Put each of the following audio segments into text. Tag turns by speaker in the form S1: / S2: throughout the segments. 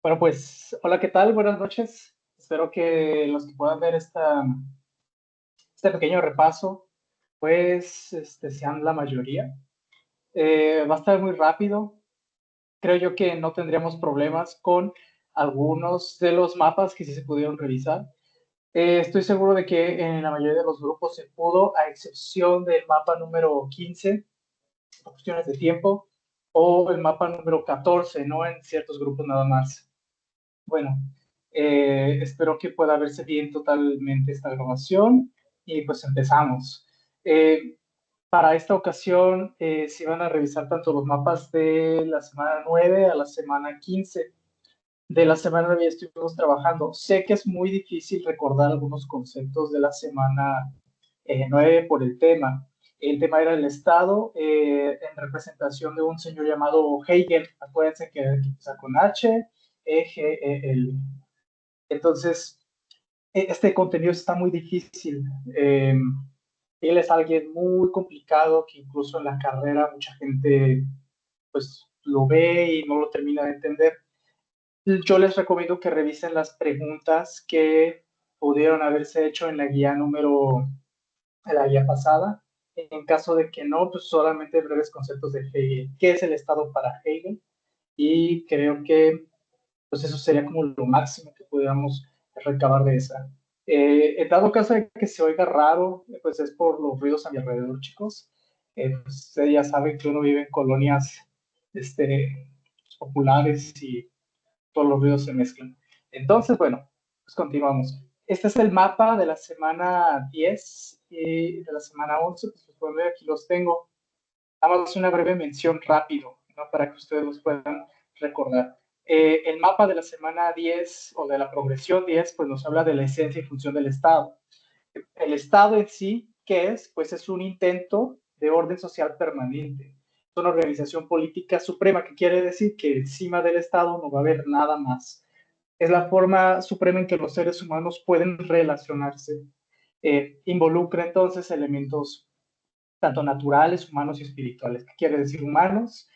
S1: Bueno, pues, hola, ¿qué tal? Buenas noches. Espero que los que puedan ver este pequeño repaso, pues, sean la mayoría. Va a estar muy rápido. Creo yo que no tendríamos problemas con algunos de los mapas que sí se pudieron revisar. Estoy seguro de que en la mayoría de los grupos se pudo, a excepción del mapa número 15, por cuestiones de tiempo, o el mapa número 14, ¿no? En ciertos grupos nada más. Bueno, espero que pueda verse bien totalmente esta grabación y pues empezamos. Eh, para esta ocasión se van a revisar tanto los mapas de la semana 9 a la semana 15. De la semana 9 ya estuvimos trabajando. Sé que es muy difícil recordar algunos conceptos de la semana 9 por el tema. El tema era el Estado en representación de un señor llamado Hegel. Acuérdense que empieza con H, E, G, E, L. Entonces, este contenido está muy difícil. Él es alguien muy complicado que incluso en la carrera mucha gente pues lo ve y no lo termina de entender. Yo les recomiendo que revisen las preguntas que pudieron haberse hecho en la guía pasada. En caso de que no, pues solamente breves conceptos de Hegel. ¿Qué es el Estado para Hegel? Y creo que pues eso sería como lo máximo que pudiéramos recabar de esa. En dado caso de que se oiga raro, pues es por los ruidos a mi alrededor, chicos. Pues ustedes ya saben que uno vive en colonias populares y todos los ruidos se mezclan. Entonces, bueno, pues continuamos. Este es el mapa de la semana 10 y de la semana 11. Pues los pueden ver, aquí los tengo. Damos una breve mención rápido, ¿no? Para que ustedes los puedan recordar. El mapa de la semana 10 o de la progresión 10, pues nos habla de la esencia y función del Estado. El Estado en sí, ¿qué es? Pues es un intento de orden social permanente. Es una organización política suprema, que quiere decir que encima del Estado no va a haber nada más. Es la forma suprema en que los seres humanos pueden relacionarse. Involucra entonces elementos tanto naturales, humanos y espirituales. ¿Qué quiere decir humanos?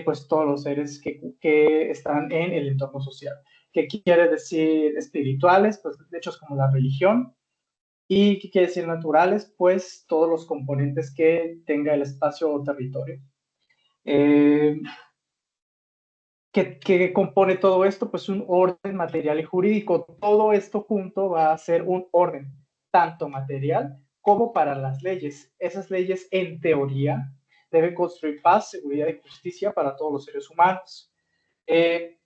S1: Pues todos los seres que están en el entorno social. ¿Qué quiere decir espirituales? Pues hechos como la religión. ¿Y qué quiere decir naturales? Pues todos los componentes que tenga el espacio o territorio. Eh, ¿Qué compone todo esto? Pues un orden material y jurídico. Todo esto junto va a ser un orden, tanto material como para las leyes. Esas leyes, en teoría, deben construir paz, seguridad y justicia para todos los seres humanos. Eh,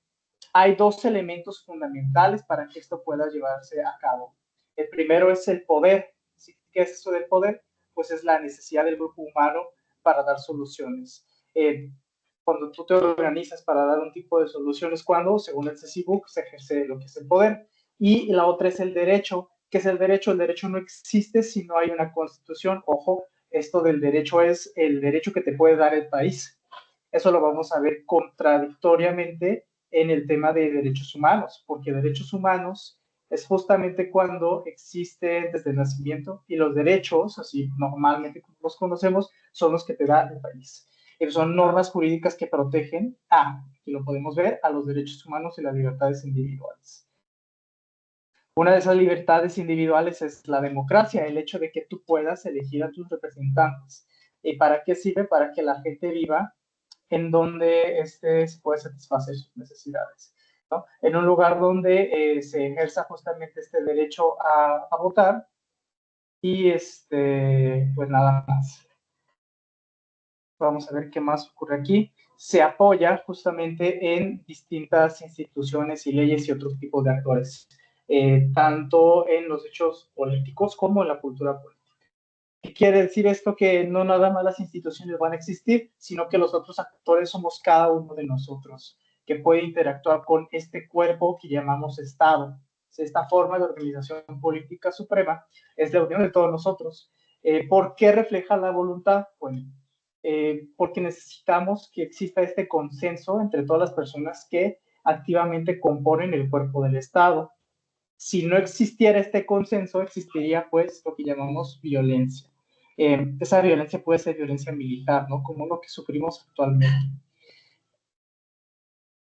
S1: Hay dos elementos fundamentales para que esto pueda llevarse a cabo. El primero es el poder. ¿Qué es eso del poder? Pues es la necesidad del grupo humano para dar soluciones. Cuando tú te organizas para dar un tipo de soluciones, cuando, según el CECIBUC, se ejerce lo que es el poder. Y la otra es el derecho. ¿Qué es el derecho? El derecho no existe si no hay una constitución. Ojo, esto del derecho es el derecho que te puede dar el país. Eso lo vamos a ver contradictoriamente en el tema de derechos humanos, porque derechos humanos es justamente cuando existe desde el nacimiento y los derechos, así normalmente como los conocemos, son los que te da el país. Son normas jurídicas que protegen y lo podemos ver, a los derechos humanos y las libertades individuales. Una de esas libertades individuales es la democracia, el hecho de que tú puedas elegir a tus representantes. ¿Y para qué sirve? Para que la gente viva en donde se puede satisfacer sus necesidades, ¿no? En un lugar donde se ejerza justamente este derecho a votar y pues nada más. Vamos a ver qué más ocurre aquí. Se apoya justamente en distintas instituciones y leyes y otros tipos de actores, tanto en los hechos políticos como en la cultura política. ¿Qué quiere decir esto? Que no nada más las instituciones van a existir, sino que los otros actores somos cada uno de nosotros, que puede interactuar con este cuerpo que llamamos Estado. Esta forma de organización política suprema es la unión de todos nosotros. ¿Por qué refleja la voluntad? Bueno, porque necesitamos que exista este consenso entre todas las personas que activamente componen el cuerpo del Estado. Si no existiera este consenso, existiría pues lo que llamamos violencia. Esa violencia puede ser violencia militar, ¿no? Como lo que sufrimos actualmente.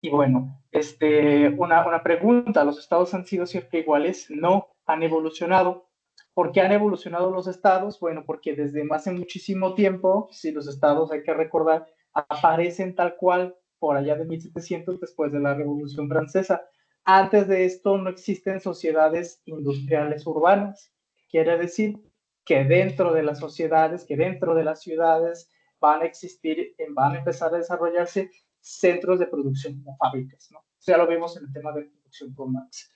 S1: Y bueno, Una pregunta, ¿los estados han sido siempre iguales? No, han evolucionado. ¿Por qué han evolucionado los estados? Bueno, porque desde hace muchísimo tiempo, si los estados, hay que recordar, aparecen tal cual por allá de 1700, después de la Revolución Francesa. Antes de esto no existen sociedades industriales urbanas. Quiere decir que dentro de las sociedades, que dentro de las ciudades van a existir, van a empezar a desarrollarse centros de producción como fábricas, ¿no? O sea, lo vemos en el tema de producción por Marx.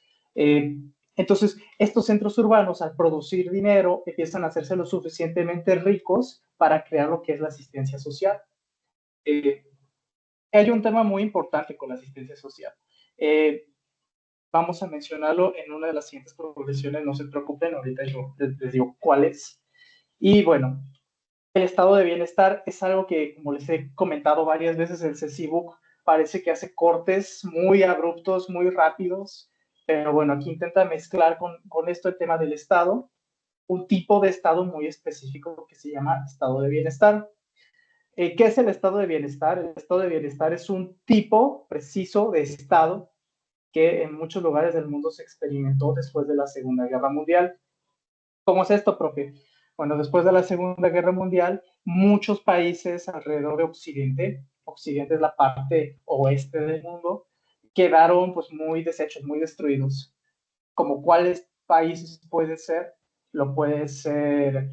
S1: Entonces, estos centros urbanos, al producir dinero, empiezan a hacerse lo suficientemente ricos para crear lo que es la asistencia social. Hay un tema muy importante con la asistencia social. Vamos a mencionarlo en una de las siguientes progresiones, no se preocupen, ahorita yo les digo cuál es. Y bueno, el estado de bienestar es algo que, como les he comentado varias veces, el CECIBUC parece que hace cortes muy abruptos, muy rápidos, pero bueno, aquí intenta mezclar con esto el tema del estado, un tipo de estado muy específico que se llama estado de bienestar. ¿Qué es el estado de bienestar? El estado de bienestar es un tipo preciso de estado que en muchos lugares del mundo se experimentó después de la Segunda Guerra Mundial. ¿Cómo es esto, profe? Bueno, después de la Segunda Guerra Mundial, muchos países alrededor de Occidente, Occidente es la parte oeste del mundo, quedaron pues muy deshechos, muy destruidos. ¿Como cuáles países puede ser? Lo puede ser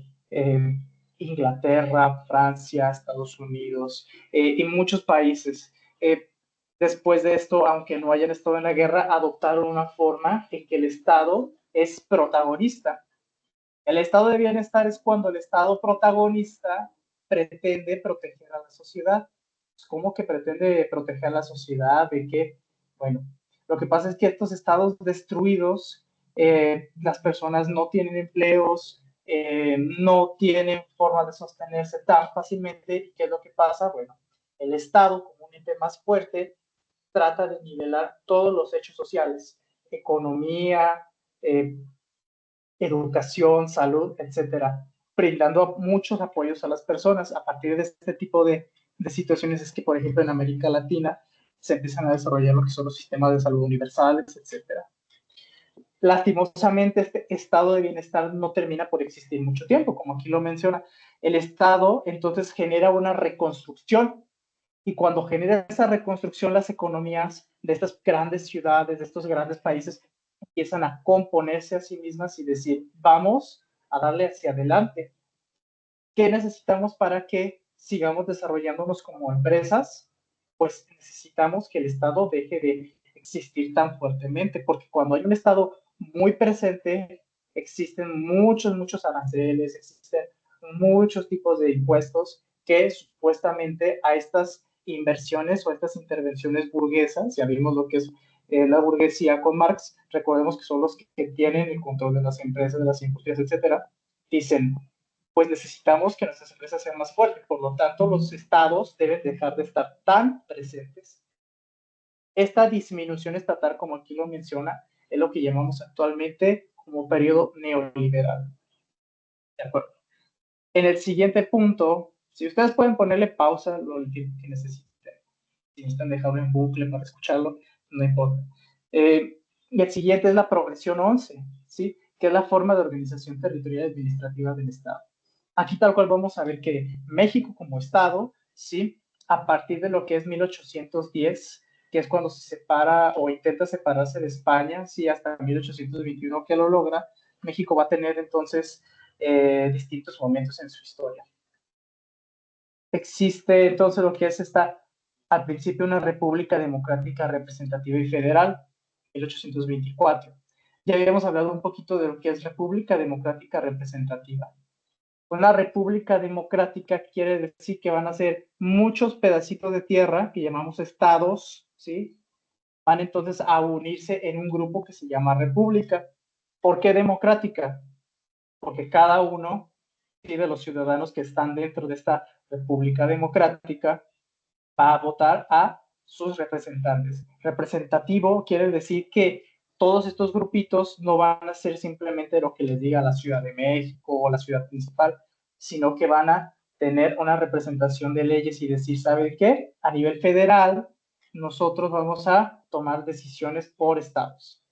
S1: Inglaterra, Francia, Estados Unidos y muchos países. Después de esto, aunque no hayan estado en la guerra, adoptaron una forma en que el Estado es protagonista. El estado de bienestar es cuando el estado protagonista pretende proteger a la sociedad. ¿Cómo que pretende proteger a la sociedad? ¿De qué? Bueno, lo que pasa es que estos estados destruidos, las personas no tienen empleos, no tienen forma de sostenerse tan fácilmente. ¿Y qué es lo que pasa? Bueno, el Estado, como un ente más fuerte, trata de nivelar todos los hechos sociales, economía, educación, salud, etcétera, brindando muchos apoyos a las personas. A partir de este tipo de situaciones es que, por ejemplo, en América Latina se empiezan a desarrollar lo que son los sistemas de salud universales, etcétera. Lastimosamente, este estado de bienestar no termina por existir mucho tiempo, como aquí lo menciona. El Estado entonces genera una reconstrucción y cuando genera esa reconstrucción, las economías de estas grandes ciudades, de estos grandes países, empiezan a componerse a sí mismas y decir, vamos a darle hacia adelante. ¿Qué necesitamos para que sigamos desarrollándonos como empresas? Pues necesitamos que el Estado deje de existir tan fuertemente, porque cuando hay un Estado muy presente, existen muchos aranceles, existen muchos tipos de impuestos que supuestamente a estas inversiones o estas intervenciones burguesas, ya vimos lo que es la burguesía con Marx, recordemos que son los que tienen el control de las empresas, de las industrias, etcétera, dicen, pues necesitamos que nuestras empresas sean más fuertes. Por lo tanto, los estados deben dejar de estar tan presentes. Esta disminución estatal, como aquí lo menciona, es lo que llamamos actualmente como periodo neoliberal. ¿De acuerdo? En el siguiente punto, si ustedes pueden ponerle pausa lo que necesiten, si necesitan dejarlo en bucle para escucharlo, no importa. El siguiente es la progresión 11, ¿sí? Que es la forma de organización territorial y administrativa del Estado. Aquí tal cual vamos a ver que México como Estado, ¿sí? A partir de lo que es 1810, que es cuando se separa o intenta separarse de España, sí, hasta 1821 que lo logra, México va a tener entonces distintos momentos en su historia. Existe entonces lo que es esta, al principio una república democrática representativa y federal, 1824. Ya habíamos hablado un poquito de lo que es república democrática representativa. Una república democrática quiere decir que van a ser muchos pedacitos de tierra que llamamos estados, ¿sí? Van entonces a unirse en un grupo que se llama república. ¿Por qué democrática? Porque cada uno de los ciudadanos que están dentro de esta república democrática va a votar a sus representantes. Representativo quiere decir que todos estos grupitos no van a hacer simplemente lo que les diga la Ciudad de México o la ciudad principal, sino que van a tener una representación de leyes y decir, ¿sabe qué? A nivel federal, nosotros vamos a tomar decisiones por estados.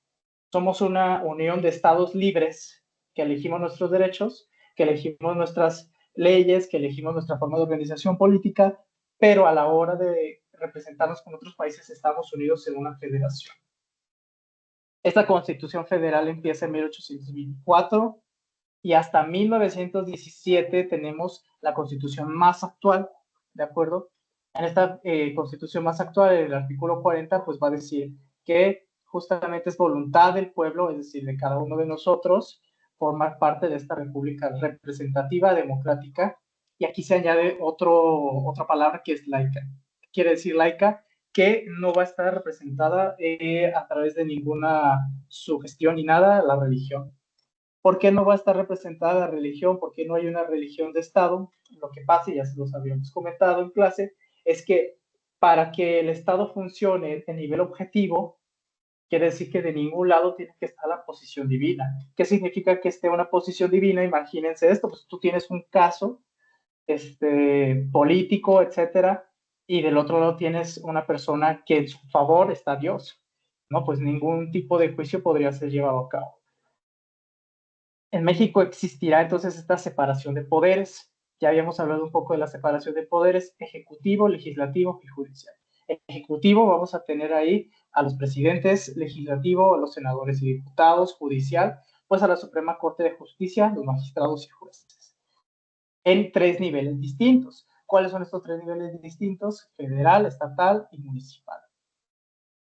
S1: Somos una unión de estados libres que elegimos nuestros derechos, que elegimos nuestras leyes, que elegimos nuestra forma de organización política, pero a la hora de representarnos con otros países estamos unidos en una federación. Esta Constitución Federal empieza en 1824 y hasta 1917 tenemos la Constitución más actual, ¿de acuerdo? En esta Constitución más actual, el artículo 40, pues va a decir que justamente es voluntad del pueblo, es decir, de cada uno de nosotros, formar parte de esta república representativa, democrática, y aquí se añade otra palabra que es laica. Quiere decir laica, que no va a estar representada a través de ninguna sugestión ni nada la religión. ¿Por qué no va a estar representada la religión? ¿Por qué no hay una religión de Estado? Lo que pasa, y ya se los habíamos comentado en clase, es que para que el Estado funcione a nivel objetivo, quiere decir que de ningún lado tiene que estar la posición divina. ¿Qué significa que esté una posición divina? Imagínense esto, pues tú tienes un caso político, etcétera, y del otro lado tienes una persona que en su favor está Dios, ¿no? Pues ningún tipo de juicio podría ser llevado a cabo. En México existirá entonces esta separación de poderes. Ya habíamos hablado un poco de la separación de poderes, ejecutivo, legislativo y judicial. Ejecutivo, vamos a tener ahí a los presidentes, legislativo, a los senadores y diputados, judicial, pues a la Suprema Corte de Justicia, los magistrados y jueces, en 3 niveles distintos. ¿Cuáles son estos 3 niveles distintos? Federal, estatal y municipal.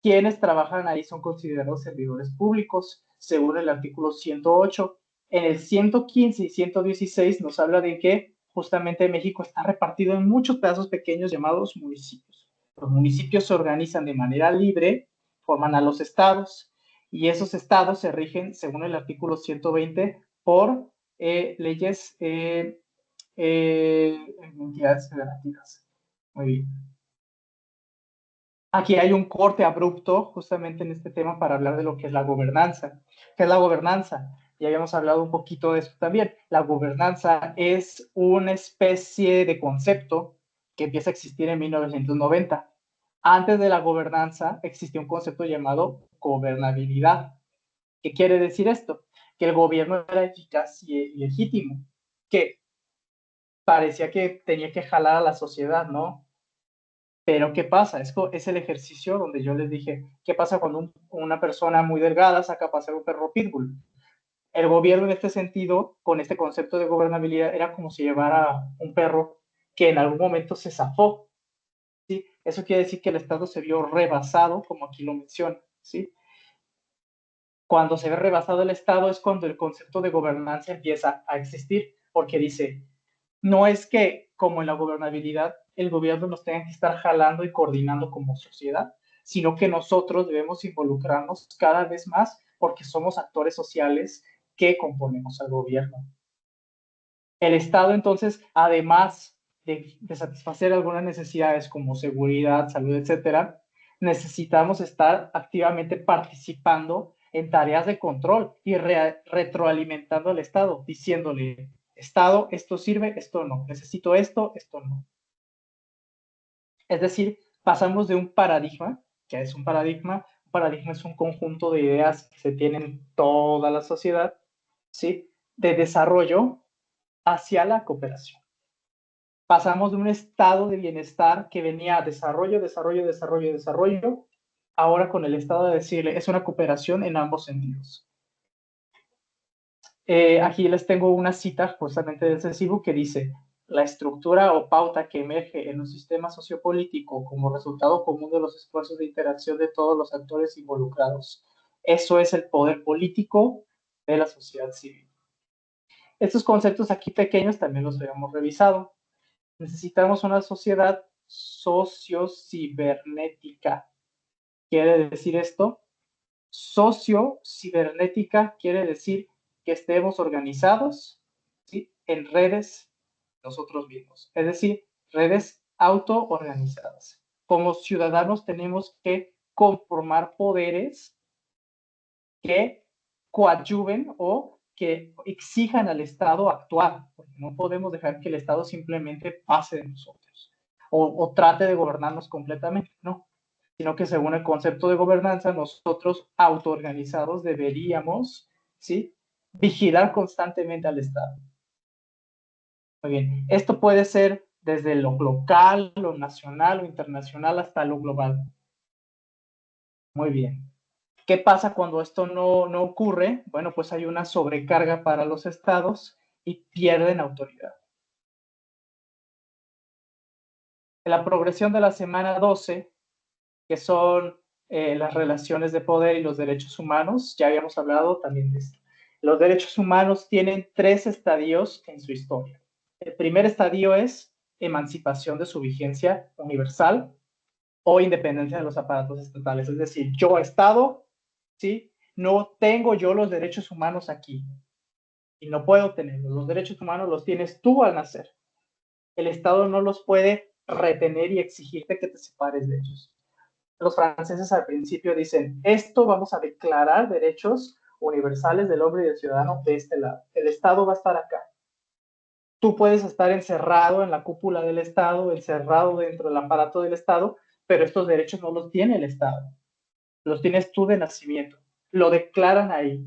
S1: Quienes trabajan ahí son considerados servidores públicos, según el artículo 108. En el 115 y 116 nos habla de que justamente México está repartido en muchos pedazos pequeños llamados municipios. Los municipios se organizan de manera libre, forman a los estados, y esos estados se rigen, según el artículo 120, por leyes entidades federativas. Muy bien. Aquí hay un corte abrupto justamente en este tema para hablar de lo que es la gobernanza. ¿Qué es la gobernanza? Ya habíamos hablado un poquito de eso también. La gobernanza es una especie de concepto que empieza a existir en 1990. Antes de la gobernanza existía un concepto llamado gobernabilidad. ¿Qué quiere decir esto? Que el gobierno era eficaz y legítimo, que parecía que tenía que jalar a la sociedad, ¿no? Pero ¿qué pasa? Es el ejercicio donde yo les dije, ¿qué pasa cuando una persona muy delgada saca a pasear un perro pitbull? El gobierno en este sentido, con este concepto de gobernabilidad, era como si llevara un perro que en algún momento se zafó, ¿sí? Eso quiere decir que el Estado se vio rebasado, como aquí lo menciona, ¿sí? Cuando se ve rebasado el Estado es cuando el concepto de gobernanza empieza a existir, porque dice, no es que, como en la gobernabilidad, el gobierno nos tenga que estar jalando y coordinando como sociedad, sino que nosotros debemos involucrarnos cada vez más porque somos actores sociales que componemos al gobierno. El Estado, entonces, además de satisfacer algunas necesidades como seguridad, salud, etcétera, necesitamos estar activamente participando en tareas de control y retroalimentando al Estado, diciéndole, Estado, esto sirve, esto no, necesito esto, esto no. Es decir, pasamos de un paradigma, que es un paradigma es un conjunto de ideas que se tienen en toda la sociedad, ¿sí? De desarrollo hacia la cooperación. Pasamos de un estado de bienestar que venía a desarrollo, desarrollo, desarrollo, desarrollo, ahora con el estado de decirle, es una cooperación en ambos sentidos. Aquí les tengo una cita justamente del CECIBU que dice, la estructura o pauta que emerge en un sistema sociopolítico como resultado común de los esfuerzos de interacción de todos los actores involucrados. Eso es el poder político de la sociedad civil. Estos conceptos aquí pequeños también los habíamos revisado. Necesitamos una sociedad sociocibernética. ¿Quiere decir esto? Sociocibernética quiere decir que estemos organizados, ¿sí? En redes nosotros mismos, es decir, redes autoorganizadas. Como ciudadanos tenemos que conformar poderes que coadyuven o que exijan al Estado actuar, porque no podemos dejar que el Estado simplemente pase de nosotros o trate de gobernarnos completamente, no. sino que según el concepto de gobernanza, nosotros autoorganizados deberíamos, ¿sí?, vigilar constantemente al Estado. Muy bien, esto puede ser desde lo local, lo nacional, lo internacional, hasta lo global. Muy bien. ¿Qué pasa cuando esto no ocurre? Bueno, pues hay una sobrecarga para los estados y pierden autoridad. En la progresión de la semana 12, que son las relaciones de poder y los derechos humanos, ya habíamos hablado también de esto. Los derechos humanos tienen 3 estadios en su historia. El primer estadio es emancipación de su vigencia universal o independencia de los aparatos estatales. Es decir, yo Estado, ¿sí?, no tengo yo los derechos humanos aquí y no puedo tenerlos. Los derechos humanos los tienes tú al nacer. El Estado no los puede retener y exigirte que te separes de ellos. Los franceses al principio dicen, esto vamos a declarar derechos universales del hombre y del ciudadano de este lado. El Estado va a estar acá. Tú puedes estar encerrado en la cúpula del Estado, encerrado dentro del aparato del Estado, pero estos derechos no los tiene el Estado. Los tienes tú de nacimiento. Lo declaran ahí.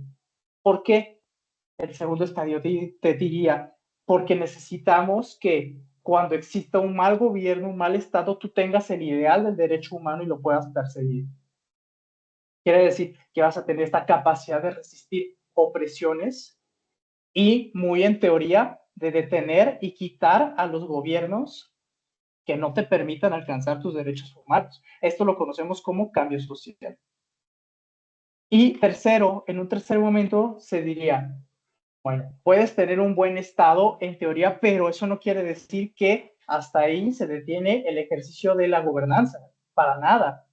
S1: ¿Por qué? El segundo estadio te diría, porque necesitamos que cuando exista un mal gobierno, un mal Estado, tú tengas el ideal del derecho humano y lo puedas perseguir. Quiere decir que vas a tener esta capacidad de resistir opresiones y, muy en teoría, de detener y quitar a los gobiernos que no te permitan alcanzar tus derechos humanos. Esto lo conocemos como cambio social. Y tercero, en un tercer momento se diría, bueno, puedes tener un buen estado en teoría, pero eso no quiere decir que hasta ahí se detiene el ejercicio de la gobernanza, para nada.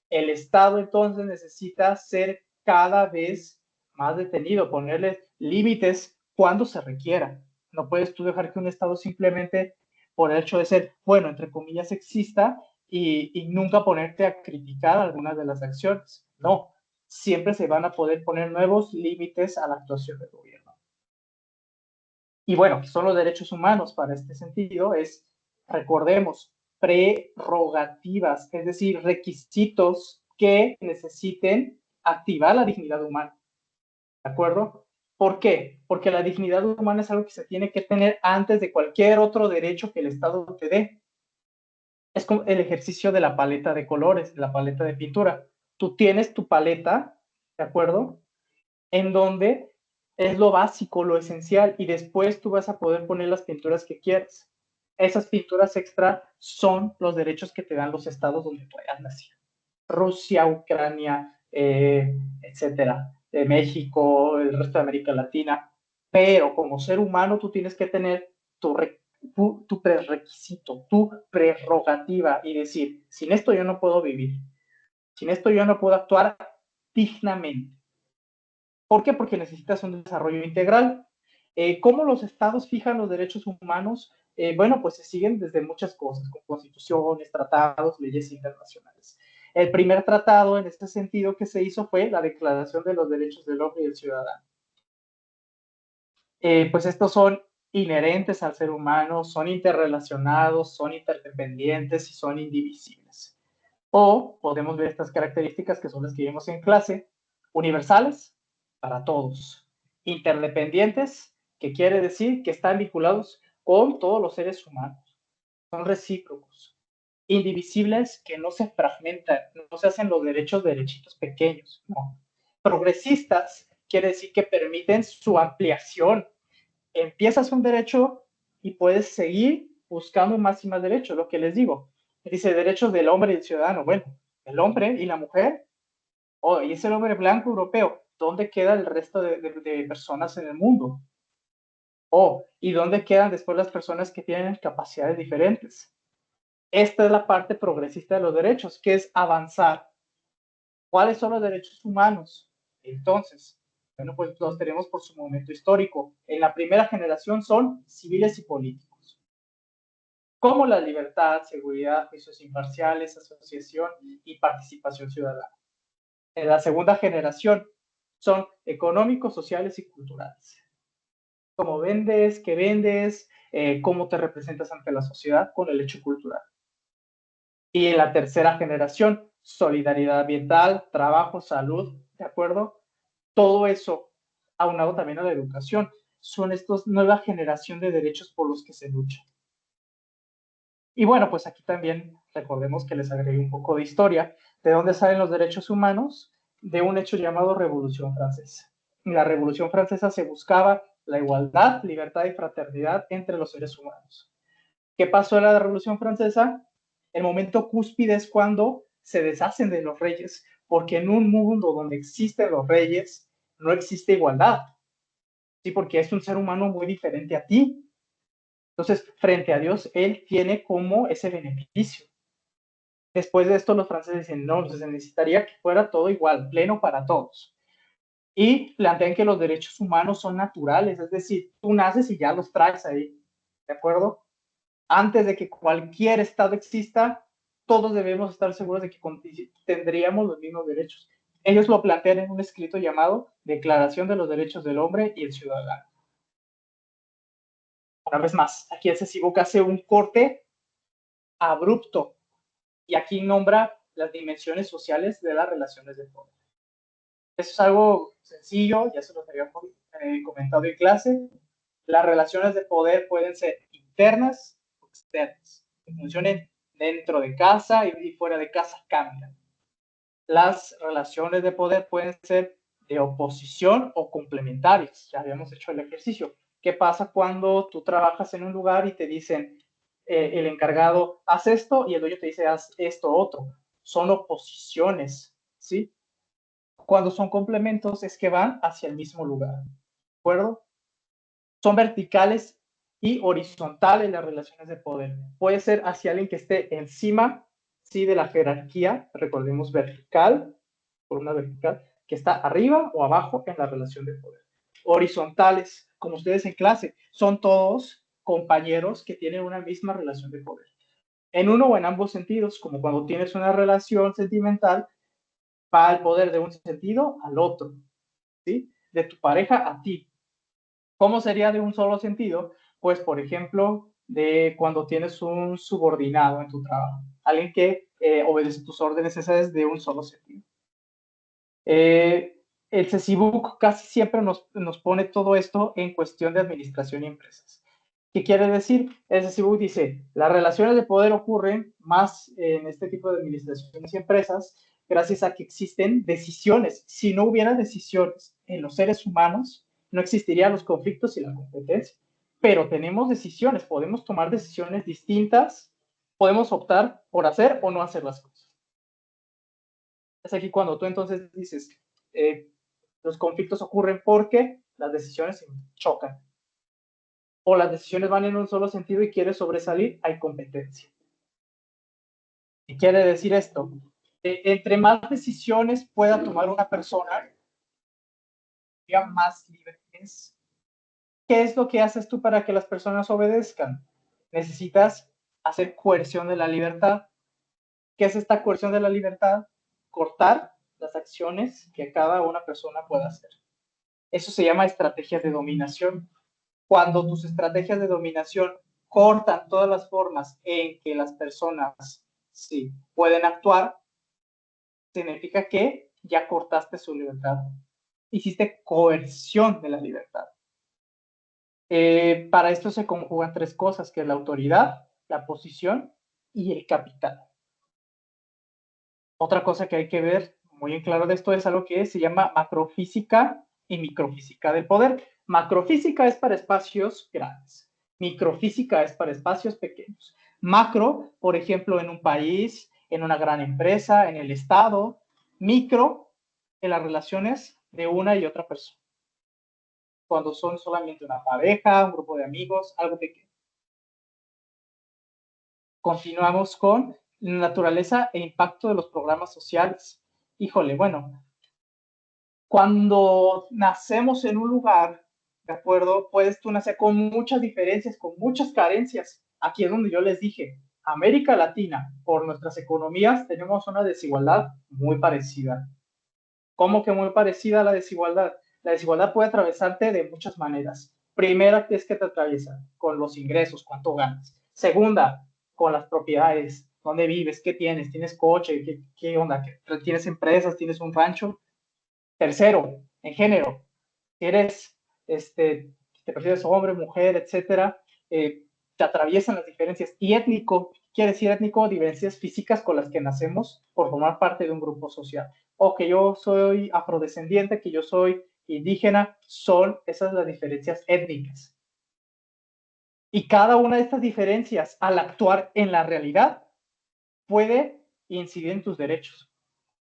S1: El Estado entonces necesita ser cada vez más detenido, ponerle límites cuando se requiera. No puedes tú dejar que un Estado simplemente, por el hecho de ser, bueno, entre comillas, exista y nunca ponerte a criticar algunas de las acciones. No, siempre se van a poder poner nuevos límites a la actuación del gobierno. Y bueno, ¿qué son los derechos humanos para este sentido? Es, recordemos, prerrogativas, es decir, requisitos que necesiten activar la dignidad humana. ¿De acuerdo? ¿Por qué? Porque la dignidad humana es algo que se tiene que tener antes de cualquier otro derecho que el Estado te dé. Es como el ejercicio de la paleta de colores, de la paleta de pintura. Tú tienes tu paleta, ¿de acuerdo?, en donde es lo básico, lo esencial, y después tú vas a poder poner las pinturas que quieras. Esas pinturas extra son los derechos que te dan los estados donde tú hayas nacido. Rusia, Ucrania, etcétera, México, el resto de América Latina. Pero como ser humano tú tienes que tener tu prerequisito, tu prerrogativa y decir, sin esto yo no puedo vivir, sin esto yo no puedo actuar dignamente. ¿Por qué? Porque necesitas un desarrollo integral. ¿Cómo los estados fijan los derechos humanos? Bueno, pues se siguen desde muchas cosas, con constituciones, tratados, leyes internacionales. El primer tratado en este sentido que se hizo fue la Declaración de los Derechos del Hombre y del Ciudadano. Pues estos son inherentes al ser humano, son interrelacionados, son interdependientes y son indivisibles. O podemos ver estas características que son las que vimos en clase, universales para todos, interdependientes, que quiere decir que están vinculados con todos los seres humanos, son recíprocos, indivisibles, que no se fragmentan, no se hacen los derechos derechitos pequeños, no. Progresistas quiere decir que permiten su ampliación. Empiezas un derecho y puedes seguir buscando más y más derechos, lo que les digo. Dice derechos del hombre y el ciudadano. Bueno, el hombre y la mujer, y es el hombre blanco europeo. ¿Dónde queda el resto de personas en el mundo? ¿Y dónde quedan después las personas que tienen capacidades diferentes? Esta es la parte progresista de los derechos, que es avanzar. ¿Cuáles son los derechos humanos? Entonces, bueno, pues los tenemos por su momento histórico. En la primera generación son civiles y políticos, como la libertad, seguridad, juicios imparciales, asociación y participación ciudadana. En la segunda generación son económicos, sociales y culturales. Cómo vendes, qué vendes, cómo te representas ante la sociedad con el hecho cultural. Y en la tercera generación solidaridad ambiental, trabajo, salud, ¿de acuerdo? Todo eso, aunado también a la educación, son estos nueva generación de derechos por los que se lucha. Y bueno, pues aquí también recordemos que les agregué un poco de historia, de dónde salen los derechos humanos, de un hecho llamado Revolución Francesa. En la Revolución Francesa se buscaba la igualdad, libertad y fraternidad entre los seres humanos. ¿Qué pasó en la Revolución Francesa? El momento cúspide es cuando se deshacen de los reyes, porque en un mundo donde existen los reyes, no existe igualdad, ¿sí? Porque es un ser humano muy diferente a ti. Entonces, frente a Dios, él tiene como ese beneficio. Después de esto, los franceses dicen, no, se necesitaría que fuera todo igual, pleno para todos. Y plantean que los derechos humanos son naturales, es decir, tú naces y ya los traes ahí, ¿de acuerdo? Antes de que cualquier Estado exista, todos debemos estar seguros de que tendríamos los mismos derechos. Ellos lo plantean en un escrito llamado Declaración de los Derechos del Hombre y el Ciudadano. Una vez más, aquí el CECIBOC hace un corte abrupto y aquí nombra las dimensiones sociales de las relaciones de poder. Eso es algo sencillo, ya se los había comentado en clase. Las relaciones de poder pueden ser internas o externas, que funcionen dentro de casa y fuera de casa cambian. Las relaciones de poder pueden ser de oposición o complementarias. Ya habíamos hecho el ejercicio. ¿Qué pasa cuando tú trabajas en un lugar y te dicen el encargado, haz esto y el dueño te dice, haz esto otro? Son oposiciones, ¿sí? Cuando son complementos es que van hacia el mismo lugar, ¿de acuerdo? Son verticales y horizontales las relaciones de poder. Puede ser hacia alguien que esté encima, sí, de la jerarquía, recordemos vertical, por una vertical, que está arriba o abajo en la relación de poder. Horizontales, como ustedes en clase, son todos compañeros que tienen una misma relación de poder. En uno o en ambos sentidos, como cuando tienes una relación sentimental, va el poder de un sentido al otro, ¿sí? De tu pareja a ti. ¿Cómo sería de un solo sentido? Pues, por ejemplo, de cuando tienes un subordinado en tu trabajo, alguien que obedece tus órdenes, esa es de un solo sentido. El CECIBUC casi siempre nos pone todo esto en cuestión de administración y empresas. ¿Qué quiere decir? El CECIBUC dice, las relaciones de poder ocurren más en este tipo de administraciones y empresas gracias a que existen decisiones. Si no hubiera decisiones en los seres humanos, no existirían los conflictos y la competencia. Pero tenemos decisiones, podemos tomar decisiones distintas, podemos optar por hacer o no hacer las cosas. Es aquí cuando tú entonces dices, los conflictos ocurren porque las decisiones se chocan. O las decisiones van en un solo sentido y quieres sobresalir, hay competencia. ¿Qué quiere decir esto? Entre más decisiones pueda tomar una persona, más libre es. ¿Qué es lo que haces tú para que las personas obedezcan? Necesitas hacer coerción de la libertad. ¿Qué es esta coerción de la libertad? Cortar las acciones que cada una persona pueda hacer. Eso se llama estrategias de dominación. Cuando tus estrategias de dominación cortan todas las formas en que las personas sí pueden actuar, significa que ya cortaste su libertad. Hiciste coerción de la libertad. Para esto se conjugan tres cosas, que es la autoridad, la posición y el capital. Otra cosa que hay que ver muy en claro de esto es algo que se llama macrofísica y microfísica del poder. Macrofísica es para espacios grandes, microfísica es para espacios pequeños. Macro, por ejemplo, en un país, en una gran empresa, en el Estado. Micro, en las relaciones de una y otra persona. Cuando son solamente una pareja, un grupo de amigos, algo pequeño. Continuamos con naturaleza e impacto de los programas sociales. Híjole, bueno, cuando nacemos en un lugar, ¿de acuerdo? Puedes tú nacer con muchas diferencias, con muchas carencias. Aquí es donde yo les dije, América Latina, por nuestras economías, tenemos una desigualdad muy parecida. ¿Cómo que muy parecida a la desigualdad? La desigualdad puede atravesarte de muchas maneras. Primera es que te atraviesa con los ingresos, cuánto ganas. Segunda, con las propiedades. ¿Dónde vives? ¿Qué tienes? ¿Tienes coche? ¿Qué onda? ¿Tienes empresas? ¿Tienes un rancho? Tercero, en género, si eres, te prefieres hombre, mujer, etcétera, te atraviesan las diferencias. Y étnico, quiere decir étnico, diferencias físicas con las que nacemos por formar parte de un grupo social. O que yo soy afrodescendiente, que yo soy indígena, son esas las diferencias étnicas. Y cada una de estas diferencias, al actuar en la realidad, puede incidir en tus derechos.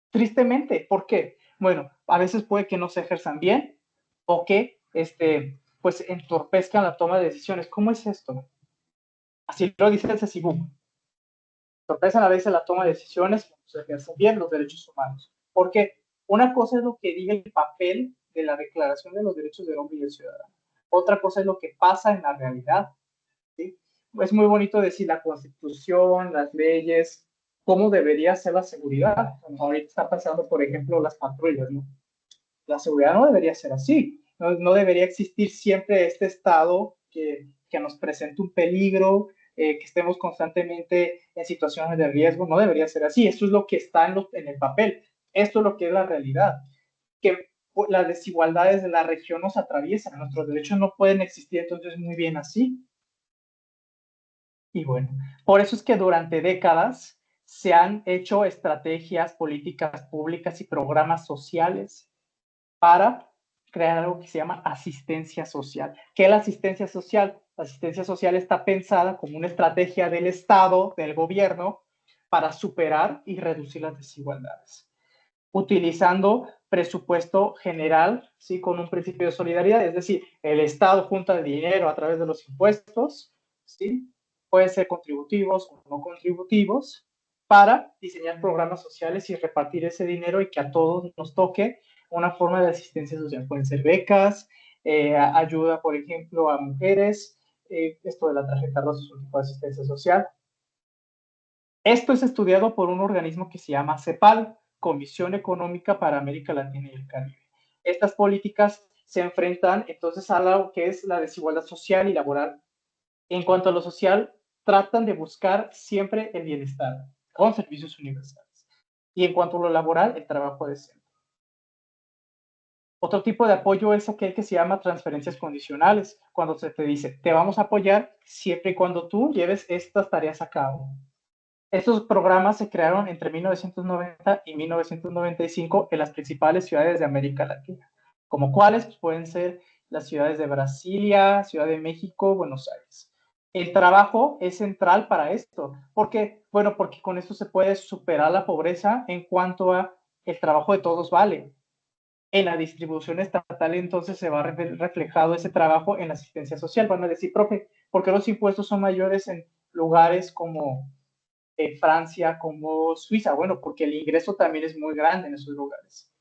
S1: Tristemente, ¿por qué? Bueno, a veces puede que no se ejerzan bien o que pues entorpezcan la toma de decisiones. ¿Cómo es esto? Así lo dice el CECIBU. Entorpecen a veces la toma de decisiones, se ejercen bien los derechos humanos. Porque una cosa es lo que diga el papel de la Declaración de los Derechos del Hombre y del Ciudadano. Otra cosa es lo que pasa en la realidad. ¿Sí? Es muy bonito decir la Constitución, las leyes, cómo debería ser la seguridad. Ahorita está pasando, por ejemplo, las patrullas, ¿no? La seguridad no debería ser así. No debería existir siempre este estado que nos presente un peligro, que estemos constantemente en situaciones de riesgo. No debería ser así. Esto es lo que está en el papel. Esto es lo que es la realidad. Que las desigualdades de la región nos atraviesan. Nuestros derechos no pueden existir, entonces muy bien así. Y bueno, por eso es que durante décadas se han hecho estrategias, políticas públicas y programas sociales para crear algo que se llama asistencia social. ¿Qué es la asistencia social? La asistencia social está pensada como una estrategia del Estado, del gobierno, para superar y reducir las desigualdades, utilizando presupuesto general, ¿sí? Con un principio de solidaridad, es decir, el Estado junta el dinero a través de los impuestos, ¿sí? Pueden ser contributivos o no contributivos, para diseñar programas sociales y repartir ese dinero y que a todos nos toque una forma de asistencia social. Pueden ser becas, ayuda, por ejemplo, a mujeres, esto de la tarjeta rosa es un tipo de asistencia social. Esto es estudiado por un organismo que se llama CEPAL, Comisión Económica para América Latina y el Caribe. Estas políticas se enfrentan entonces a lo que es la desigualdad social y laboral. En cuanto a lo social, tratan de buscar siempre el bienestar con servicios universales. Y en cuanto a lo laboral, el trabajo decente. Otro tipo de apoyo es aquel que se llama transferencias condicionales, cuando se te dice, te vamos a apoyar siempre y cuando tú lleves estas tareas a cabo. Estos programas se crearon entre 1990 y 1995 en las principales ciudades de América Latina, como cuáles pues pueden ser las ciudades de Brasilia, Ciudad de México, Buenos Aires. El trabajo es central para esto. ¿Por qué? Bueno, porque con esto se puede superar la pobreza en cuanto a el trabajo de todos vale. En la distribución estatal entonces se va reflejado ese trabajo en la asistencia social. Van a decir, profe, ¿por qué los impuestos son mayores en lugares como Francia, como Suiza? Bueno, porque el ingreso también es muy grande en esos lugares.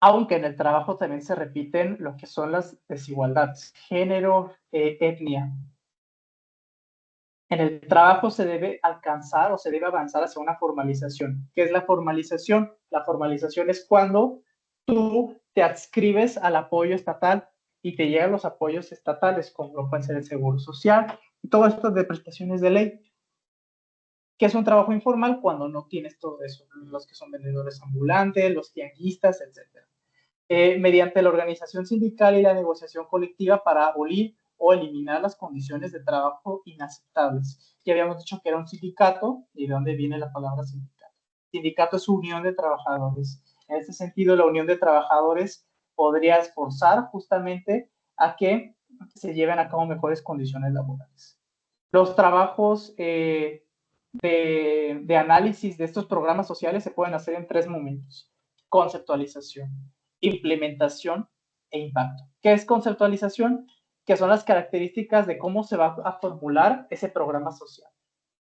S1: Aunque en el trabajo también se repiten lo que son las desigualdades, género, etnia. En el trabajo se debe alcanzar o se debe avanzar hacia una formalización. ¿Qué es la formalización? La formalización es cuando tú te adscribes al apoyo estatal y te llegan los apoyos estatales, como lo puede ser el Seguro Social y todo esto de prestaciones de ley. Que es un trabajo informal cuando no tienes todo eso, los que son vendedores ambulantes, los tianguistas, etc. Mediante la organización sindical y la negociación colectiva para abolir o eliminar las condiciones de trabajo inaceptables. Ya habíamos dicho que era un sindicato, y de dónde viene la palabra sindicato. Sindicato es unión de trabajadores. En este sentido, la unión de trabajadores podría esforzar justamente a que se lleven a cabo mejores condiciones laborales. Los trabajos de análisis de estos programas sociales se pueden hacer en tres momentos: conceptualización, implementación e impacto. ¿Qué es conceptualización? Que son las características de cómo se va a formular ese programa social.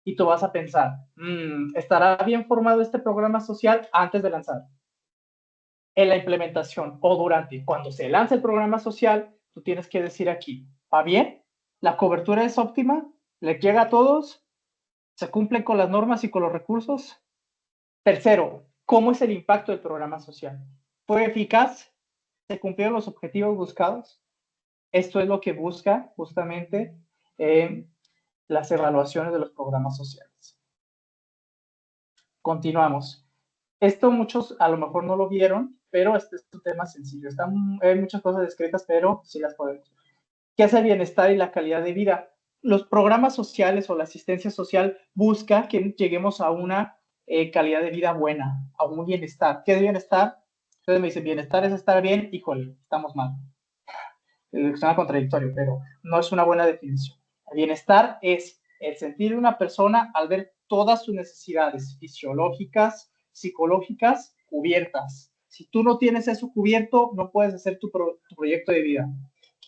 S1: Y tú vas a pensar, ¿estará bien formado este programa social antes de lanzar? En la implementación o durante, cuando se lanza el programa social, tú tienes que decir aquí, ¿va bien? ¿La cobertura es óptima? ¿Le llega a todos? ¿Se cumplen con las normas y con los recursos? Tercero, ¿cómo es el impacto del programa social? ¿Fue eficaz? ¿Se cumplieron los objetivos buscados? Esto es lo que busca justamente las evaluaciones de los programas sociales. Continuamos. Esto muchos a lo mejor no lo vieron, pero este es un tema sencillo. Hay muchas cosas descritas, pero sí las podemos. ¿Qué hace el bienestar y la calidad de vida? Los programas sociales o la asistencia social busca que lleguemos a una calidad de vida buena, a un bienestar. ¿Qué es bienestar? Ustedes me dicen, bienestar es estar bien, híjole, estamos mal. Suena contradictorio, pero no es una buena definición. El bienestar es el sentir de una persona al ver todas sus necesidades fisiológicas, psicológicas cubiertas. Si tú no tienes eso cubierto, no puedes hacer tu proyecto de vida.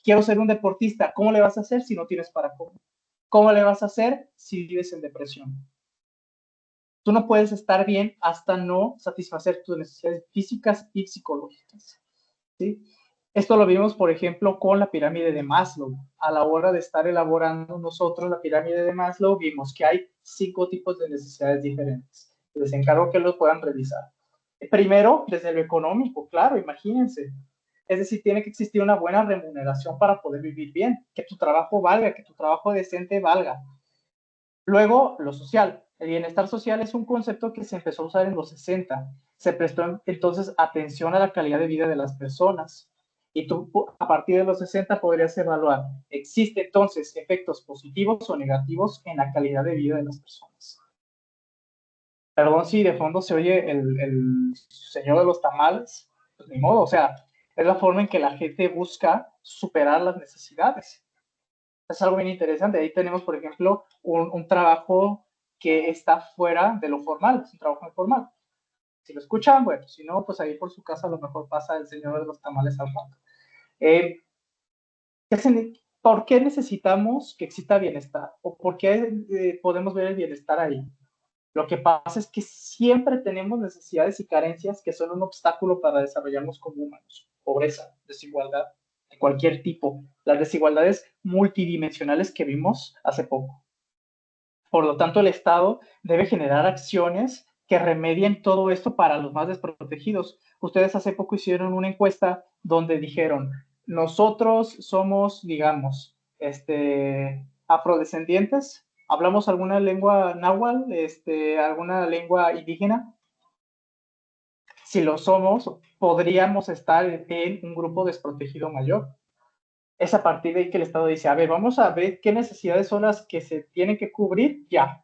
S1: Quiero ser un deportista. ¿Cómo le vas a hacer si no tienes para comer? ¿Cómo le vas a hacer si vives en depresión? Tú no puedes estar bien hasta no satisfacer tus necesidades físicas y psicológicas. ¿Sí? Esto lo vimos, por ejemplo, con la pirámide de Maslow. A la hora de estar elaborando nosotros la pirámide de Maslow, vimos que hay 5 tipos de necesidades diferentes. Les encargo que los puedan revisar. Primero, desde lo económico, claro, imagínense. Es decir, tiene que existir una buena remuneración para poder vivir bien, que tu trabajo valga, que tu trabajo decente valga. Luego, lo social. El bienestar social es un concepto que se empezó a usar en los 60. Se prestó entonces atención a la calidad de vida de las personas. Y tú, a partir de los 60, podrías evaluar, ¿existen entonces efectos positivos o negativos en la calidad de vida de las personas? Perdón si de fondo se oye el señor de los tamales, pues ni modo, o sea, es la forma en que la gente busca superar las necesidades. Es algo bien interesante. Ahí tenemos, por ejemplo, un trabajo que está fuera de lo formal, es un trabajo informal. Si lo escuchan, bueno, si no, pues ahí por su casa a lo mejor pasa el señor de los tamales al rato. Eh, ¿Por qué necesitamos que exista bienestar? ¿O por qué podemos ver el bienestar ahí? Lo que pasa es que siempre tenemos necesidades y carencias que son un obstáculo para desarrollarnos como humanos. Pobreza, desigualdad, de cualquier tipo. Las desigualdades multidimensionales que vimos hace poco. Por lo tanto, el Estado debe generar acciones que remedien todo esto para los más desprotegidos. Ustedes hace poco hicieron una encuesta donde dijeron, nosotros somos, digamos, afrodescendientes, hablamos alguna lengua náhuatl, alguna lengua indígena. Si lo somos, podríamos estar en un grupo desprotegido mayor. Es a partir de ahí que el Estado dice, a ver, vamos a ver qué necesidades son las que se tienen que cubrir ya.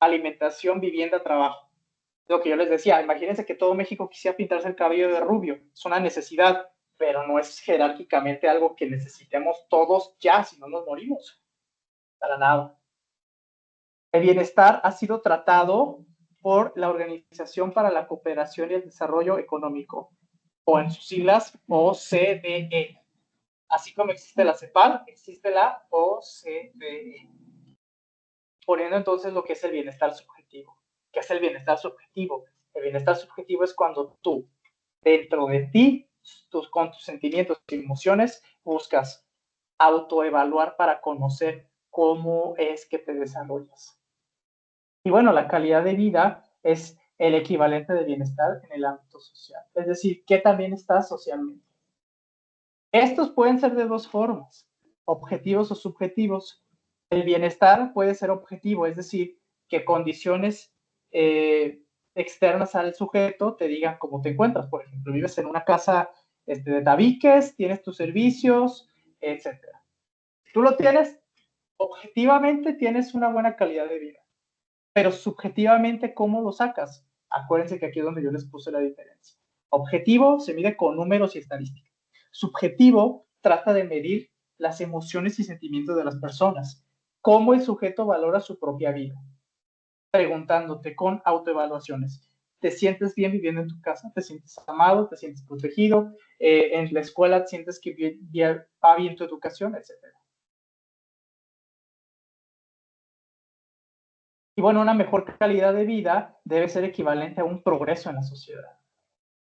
S1: Alimentación, vivienda, trabajo. Lo que yo les decía, imagínense que todo México quisiera pintarse el cabello de rubio. Es una necesidad, pero no es jerárquicamente algo que necesitemos todos ya, si no nos morimos. Para nada. El bienestar ha sido tratado por la Organización para la Cooperación y el Desarrollo Económico, o en sus siglas OCDE. Así como existe la CEPAL, existe la OCDE. Poniendo entonces lo que es el bienestar subjetivo. ¿Qué es el bienestar subjetivo? El bienestar subjetivo es cuando tú, dentro de ti, con tus sentimientos y emociones, buscas autoevaluar para conocer cómo es que te desarrollas. Y bueno, la calidad de vida es el equivalente de bienestar en el ámbito social. Es decir, ¿qué también está socialmente? Estos pueden ser de dos formas, objetivos o subjetivos. El bienestar puede ser objetivo, es decir, que condiciones externas al sujeto te digan cómo te encuentras. Por ejemplo, vives en una casa de tabiques, tienes tus servicios, etc. Tú lo tienes, objetivamente tienes una buena calidad de vida, pero subjetivamente, ¿cómo lo sacas? Acuérdense que aquí es donde yo les puse la diferencia. Objetivo se mide con números y estadísticas. Subjetivo trata de medir las emociones y sentimientos de las personas. ¿Cómo el sujeto valora su propia vida? Preguntándote con autoevaluaciones. ¿Te sientes bien viviendo en tu casa? ¿Te sientes amado? ¿Te sientes protegido? ¿En la escuela sientes que va bien tu educación? Etcétera. Y bueno, una mejor calidad de vida debe ser equivalente a un progreso en la sociedad.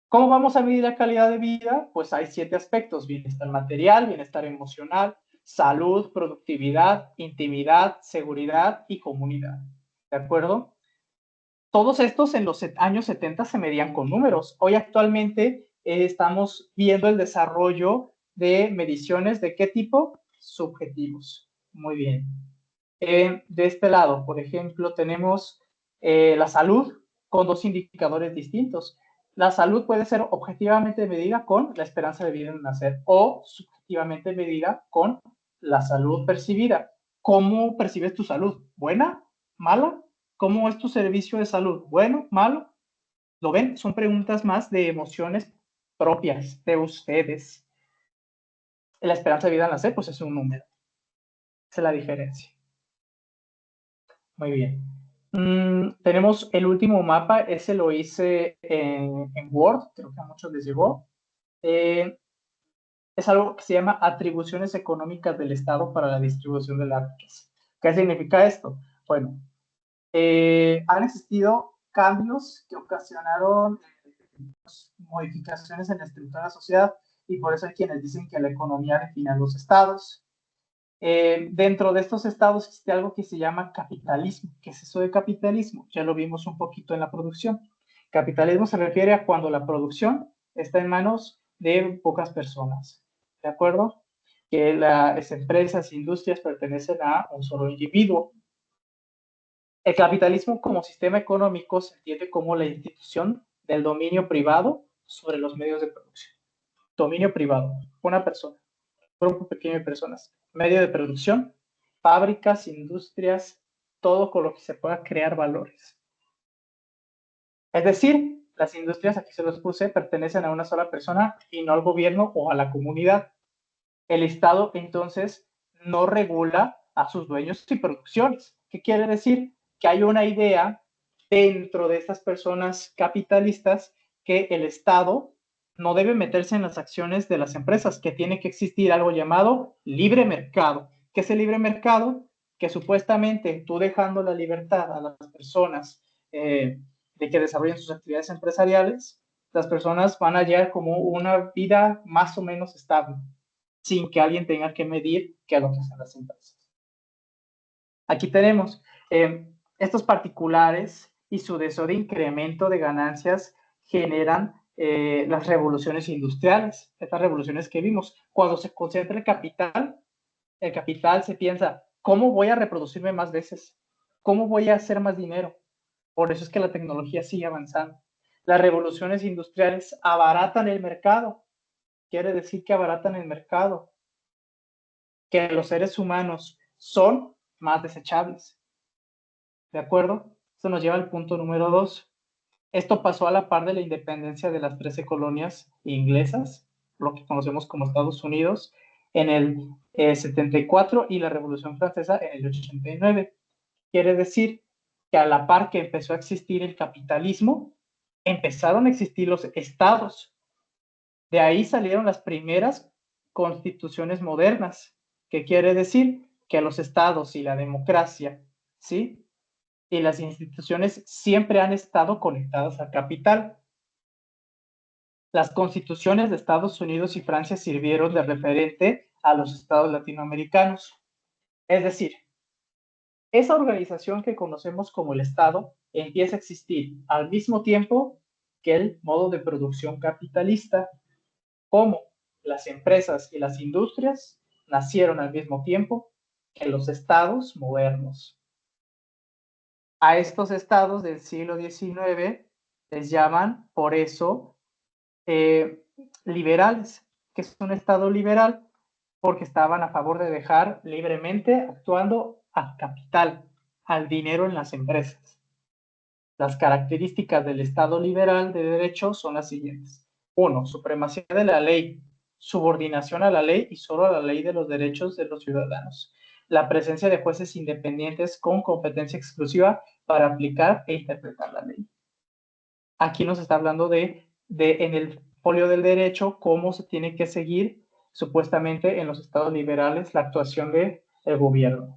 S1: ¿Cómo vamos a medir la calidad de vida? Pues hay 7 aspectos: bienestar material, bienestar emocional, salud, productividad, intimidad, seguridad y comunidad. ¿De acuerdo? Todos estos en los años 70 se medían con números. Hoy actualmente estamos viendo el desarrollo de mediciones de qué tipo? Subjetivos. Muy bien. De este lado, por ejemplo, tenemos la salud con dos indicadores distintos. La salud puede ser objetivamente medida con la esperanza de vida en nacer o subjetivamente medida con la salud percibida. ¿Cómo percibes tu salud? ¿Buena? ¿Mala? ¿Cómo es tu servicio de salud? ¿Bueno? ¿Malo? ¿Lo ven? Son preguntas más de emociones propias de ustedes. La esperanza de vida al nacer, pues es un número. Esa es la diferencia. Muy bien. Tenemos el último mapa, ese lo hice en Word, creo que a muchos les llegó. Es algo que se llama atribuciones económicas del Estado para la distribución de la riqueza. ¿Qué significa esto? Bueno, han existido cambios que ocasionaron modificaciones en la estructura de la sociedad y por eso hay quienes dicen que la economía define a los estados. Dentro de estos estados existe algo que se llama capitalismo. ¿Qué es eso de capitalismo? Ya lo vimos un poquito en la producción. Capitalismo se refiere a cuando la producción está en manos de pocas personas, ¿de acuerdo? Que las empresas e industrias pertenecen a un solo individuo. El capitalismo como sistema económico se entiende como la institución del dominio privado sobre los medios de producción. Dominio privado, una persona, un grupo pequeño de personas, medio de producción, fábricas, industrias, todo con lo que se pueda crear valores. Es decir, las industrias, aquí se los puse, pertenecen a una sola persona y no al gobierno o a la comunidad. El Estado, entonces, no regula a sus dueños y producciones. ¿Qué quiere decir? Que hay una idea dentro de estas personas capitalistas que el Estado no debe meterse en las acciones de las empresas, que tiene que existir algo llamado libre mercado. ¿Qué es el libre mercado? Que supuestamente tú dejando la libertad a las personas de que desarrollen sus actividades empresariales, las personas van a hallar como una vida más o menos estable, sin que alguien tenga que medir qué es lo que hacen las empresas. Aquí tenemos estos particulares y su deseo de incremento de ganancias generan las revoluciones industriales, estas revoluciones que vimos. Cuando se concentra el capital se piensa, ¿cómo voy a reproducirme más veces? ¿Cómo voy a hacer más dinero? Por eso es que la tecnología sigue avanzando. Las revoluciones industriales abaratan el mercado. Quiere decir que abaratan el mercado, que los seres humanos son más desechables. ¿De acuerdo? Esto nos lleva al punto número 2. Esto pasó a la par de la independencia de las 13 colonias inglesas, lo que conocemos como Estados Unidos, en el 74 y la Revolución Francesa en el 89. Quiere decir que a la par que empezó a existir el capitalismo, empezaron a existir los estados. De ahí salieron las primeras constituciones modernas, que quiere decir que los estados y la democracia, ¿sí? Y las instituciones siempre han estado conectadas al capital. Las constituciones de Estados Unidos y Francia sirvieron de referente a los estados latinoamericanos. Es decir, esa organización que conocemos como el Estado empieza a existir al mismo tiempo que el modo de producción capitalista, como las empresas y las industrias nacieron al mismo tiempo que los estados modernos. A estos estados del siglo XIX les llaman, por eso, liberales, que es un estado liberal porque estaban a favor de dejar libremente actuando al capital, al dinero en las empresas. Las características del estado liberal de derecho son las siguientes. 1. Supremacía de la ley, subordinación a la ley y solo a la ley de los derechos de los ciudadanos. La presencia de jueces independientes con competencia exclusiva para aplicar e interpretar la ley. Aquí nos está hablando de en el folio del derecho cómo se tiene que seguir supuestamente en los estados liberales la actuación del gobierno.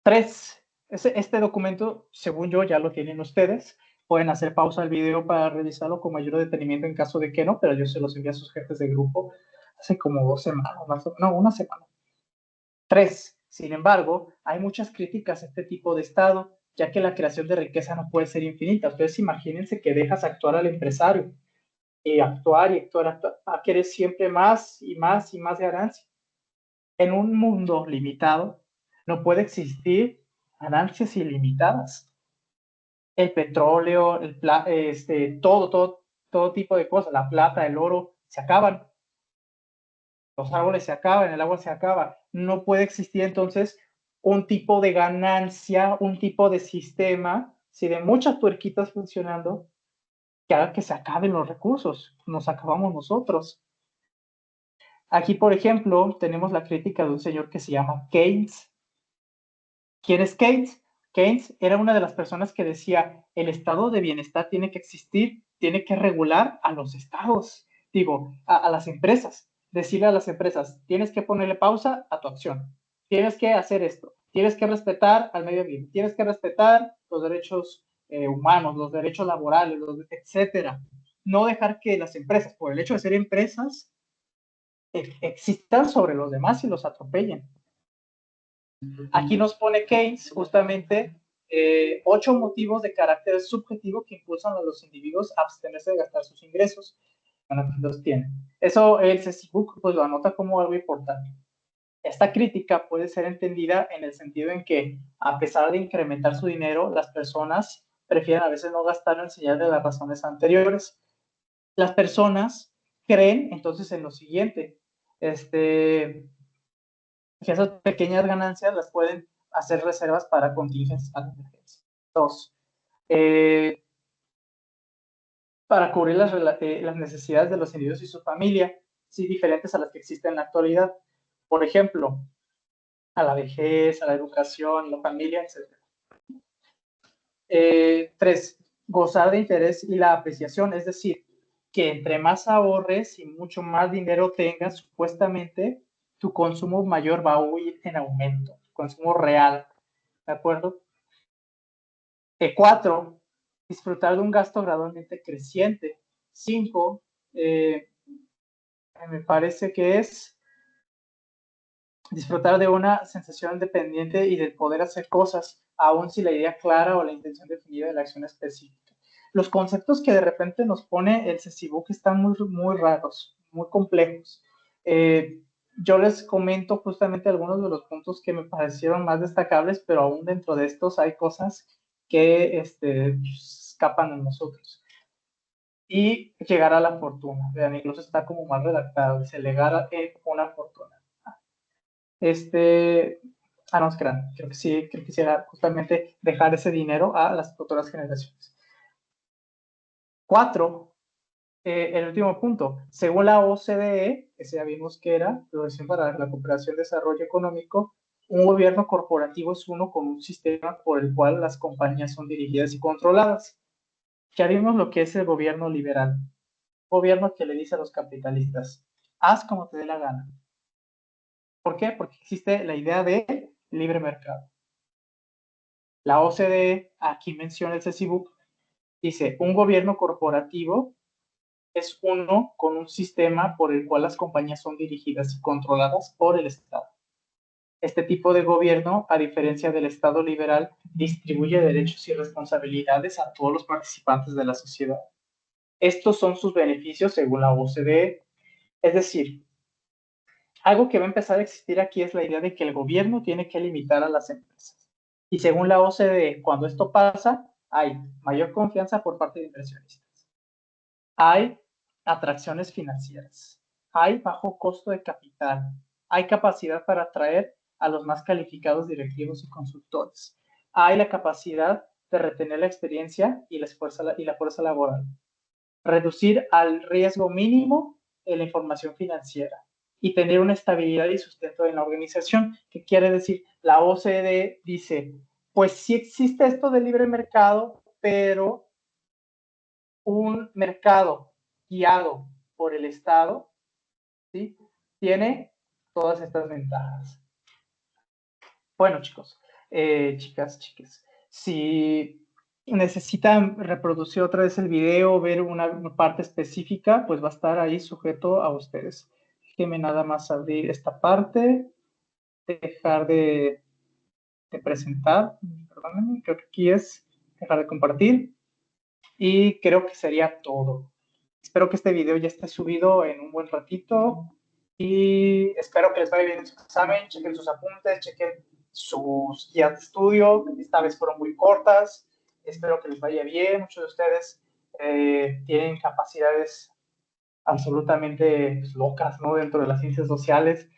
S1: 3. Este documento, según yo, ya lo tienen ustedes. Pueden hacer pausa al video para revisarlo con mayor detenimiento en caso de que no, pero yo se los envié a sus jefes de grupo hace como 2 semanas, no, una semana. 3. Sin embargo, hay muchas críticas a este tipo de Estado, ya que la creación de riqueza no puede ser infinita. Ustedes imagínense que dejas actuar al empresario y actuar, va a querer siempre más y más y más ganancia. En un mundo limitado, No puede existir ganancias ilimitadas. El petróleo, todo tipo de cosas, la plata, el oro, se acaban. Los árboles se acaban, el agua se acaba. No puede existir entonces un tipo de ganancia, un tipo de sistema, si de muchas tuerquitas funcionando, que haga que se acaben los recursos, nos acabamos nosotros. Aquí, por ejemplo, tenemos la crítica de un señor que se llama Keynes. ¿Quién es Keynes? Keynes era una de las personas que decía, el estado de bienestar tiene que existir, tiene que regular a los estados, digo, a las empresas. Decirle a las empresas, tienes que ponerle pausa a tu acción, tienes que hacer esto, tienes que respetar al medio ambiente, tienes que respetar los derechos humanos, los derechos laborales, etcétera. No dejar que las empresas, por el hecho de ser empresas, existan sobre los demás y los atropellen. Aquí nos pone Keynes justamente 8 motivos de carácter subjetivo que impulsan a los individuos a abstenerse de gastar sus ingresos. Bueno, los tienen. Eso el CECIBUC pues lo anota como algo importante. Esta crítica puede ser entendida en el sentido en que, a pesar de incrementar su dinero, las personas prefieren a veces no gastarlo en señal de las razones anteriores. Las personas creen entonces en lo siguiente, que esas pequeñas ganancias las pueden hacer reservas para contingencias, para emergencias. Dos, para cubrir las necesidades de los individuos y su familia, sí, diferentes a las que existen en la actualidad. Por ejemplo, a la vejez, a la educación, la familia, etc. Tres, gozar de interés y la apreciación, es decir, que entre más ahorres y mucho más dinero tengas, supuestamente tu consumo mayor va a ir en aumento, consumo real, ¿de acuerdo? 4, disfrutar de un gasto gradualmente creciente. 5, me parece que es disfrutar de una sensación dependiente y del poder hacer cosas, aun si la idea clara o la intención definida de la acción específica. Los conceptos que de repente nos pone el CECIBUC están muy, muy raros, muy complejos. Yo les comento justamente algunos de los puntos que me parecieron más destacables, pero aún dentro de estos hay cosas que escapan a nosotros. Y llegar a la fortuna. Vean, incluso está como mal redactado, dice llegar en una fortuna. No, es crean, creo que sí, creo que quisiera justamente dejar ese dinero a las futuras generaciones. 4, el último punto, según la OCDE, que ya vimos que era la Organización para la Cooperación y Desarrollo Económico, un gobierno corporativo es uno con un sistema por el cual las compañías son dirigidas y controladas. Ya vimos lo que es el gobierno liberal, gobierno que le dice a los capitalistas, haz como te dé la gana. ¿Por qué? Porque existe la idea de libre mercado. La OCDE, aquí menciona el CECIBUC, dice, un gobierno corporativo es uno con un sistema por el cual las compañías son dirigidas y controladas por el Estado. Este tipo de gobierno, a diferencia del Estado liberal, distribuye derechos y responsabilidades a todos los participantes de la sociedad. Estos son sus beneficios según la OCDE. Es decir, algo que va a empezar a existir aquí es la idea de que el gobierno tiene que limitar a las empresas. Y según la OCDE, cuando esto pasa, hay mayor confianza por parte de inversionistas. Hay atracciones financieras. Hay bajo costo de capital. Hay capacidad para atraer a los más calificados directivos y consultores. Hay la capacidad de retener la experiencia y la fuerza laboral. Reducir al riesgo mínimo en la información financiera y tener una estabilidad y sustento en la organización. ¿Qué quiere decir? La OCDE dice, pues sí existe esto del libre mercado, pero un mercado guiado por el Estado, ¿sí? Tiene todas estas ventajas. Bueno, chicos, chicas, chiques, si necesitan reproducir otra vez el video, ver una parte específica, pues va a estar ahí sujeto a ustedes. Déjenme nada más abrir esta parte, dejar de presentar, perdónenme, creo que aquí es dejar de compartir y creo que sería todo. Espero que este video ya esté subido en un buen ratito y espero que les vaya bien en su examen, chequen sus apuntes, chequen sus guías de estudio. Esta vez fueron muy cortas. Espero que les vaya bien. Muchos de ustedes tienen capacidades absolutamente pues, locas, ¿no? Dentro de las ciencias sociales.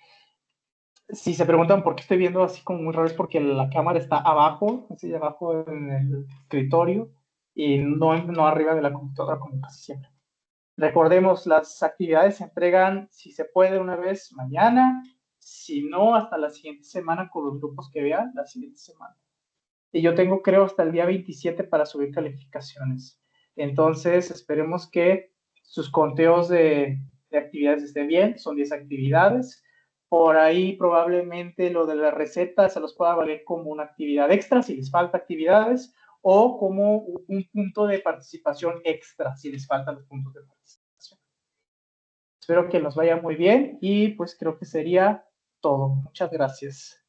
S1: Si se preguntan por qué estoy viendo así como muy raro, es porque la cámara está abajo, así abajo en el escritorio, y no arriba de la computadora como casi siempre. Recordemos, las actividades se entregan, si se puede, una vez mañana, si no, hasta la siguiente semana con los grupos que vean, la siguiente semana. Y yo tengo, creo, hasta el día 27 para subir calificaciones. Entonces, esperemos que sus conteos de actividades estén bien, son 10 actividades. Por ahí probablemente lo de la receta se los pueda valer como una actividad extra si les falta actividades o como un punto de participación extra si les faltan los puntos de participación. Espero que nos vaya muy bien y pues creo que sería todo. Muchas gracias.